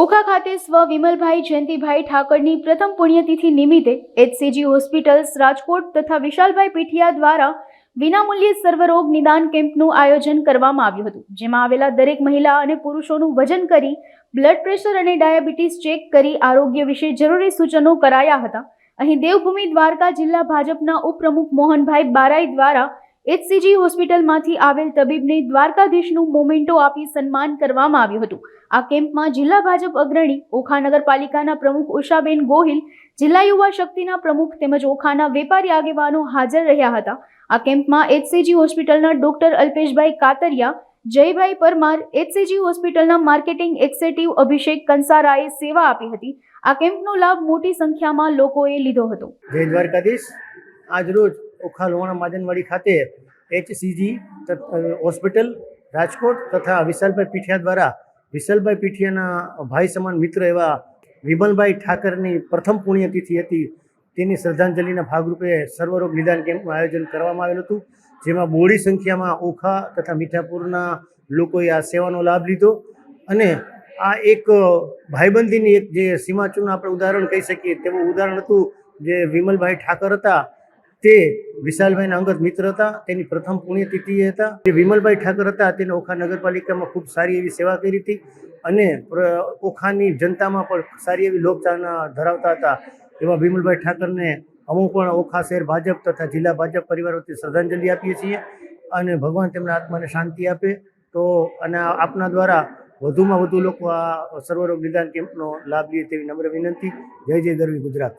ઓખા ખાતે સ્વ વિમલભાઈ જયંતિભાઈ ઠાકરની પ્રથમ પુણ્યતિથિ નિમિત્તે HCG હોસ્પિટલ્સ રાજકોટ તથા વિશાલભાઈ પીઠિયા દ્વારા વિનામૂલ્યે સર્વરોગ નિદાન કેમ્પનું આયોજન કરવામાં આવ્યું હતું, જેમાં આવેલા દરેક મહિલા અને પુરુષોનું વજન કરી, બ્લડ પ્રેશર અને ડાયાબિટીસ ચેક કરી આરોગ્ય વિશે જરૂરી સૂચનો કરાયા હતા. અહીં દેવભૂમિ દ્વારકા જિલ્લા ભાજપના ઉપપ્રમુખ મોહનભાઈ બારાઈ દ્વારા HCG હોસ્પિટલમાંથી આવેલ તબીબને દ્વારકાધીશનું મોમેન્ટો આપી સન્માન કરવામાં આવ્યું હતું. આ કેમ્પમાં જિલ્લા ભાજપ અગ્રણી, ઓખા નગરપાલિકાના પ્રમુખ ઉષાબેન ગોહિલ, જિલ્લા યુવા શક્તિના પ્રમુખ તેમજ ઓખાના વેપારી આગેવાનો હાજર રહ્યા હતા. આ કેમ્પમાં HCG હોસ્પિટલના ડોક્ટર અલ્પેશભાઈ કાતરિયા, જયભાઈ પરમાર, HCG હોસ્પિટલના માર્કેટિંગ એક્ઝિક્યુટિવ અભિષેક કંસારાએ સેવા આપી હતી. આ કેમ્પનો લાભ મોટી સંખ્યામાં લોકોએ લીધો હતો. જય દ્વારકાધીશ. આજરોજ ઓખા લોહાણા માદનવાડી ખાતે HCG હોસ્પિટલ રાજકોટ તથા વિશાલભાઈ પીઠિયા દ્વારા વિશાલભાઈ પીઠિયાના ભાઈ સમાન મિત્ર એવા વિમલભાઈ ઠાકરની પ્રથમ પુણ્યતિથિ હતી, તેની શ્રદ્ધાંજલિના ભાગરૂપે સર્વરોગ નિદાન કેમ્પનું આયોજન કરવામાં આવેલું હતું, જેમાં બહોળી સંખ્યામાં ઓખા તથા મીઠાપુરના લોકોએ આ સેવાનો લાભ લીધો. અને આ એક ભાઈબંધીની એક જે સીમાચૂનું આપણે ઉદાહરણ કહી શકીએ તેવું ઉદાહરણ હતું. જે વિમલભાઈ ઠાકર હતા તે વિશાલભાઈના અંગત મિત્ર હતા, તેની પ્રથમ પુણ્યતિથિ હતા. જે વિમલભાઈ ઠાકર હતા તેને ઓખા નગરપાલિકામાં ખૂબ સારી એવી સેવા કરી હતી અને ઓખાની જનતામાં પણ સારી એવી લોકચાહના ધરાવતા હતા. એવા વિમલભાઈ ઠાકરને અમુક પણ ઓખા શહેર ભાજપ તથા જિલ્લા ભાજપ પરિવાર વતી શ્રદ્ધાંજલિ આપીએ છીએ અને ભગવાન તેમના આત્માને શાંતિ આપે. તો અને આપના દ્વારા વધુમાં વધુ લોકો આ સર્વરોગ નિદાન કેમ્પનો લાભ લે તેવી નમ્ર વિનંતી. જય જય ગરવી ગુજરાત.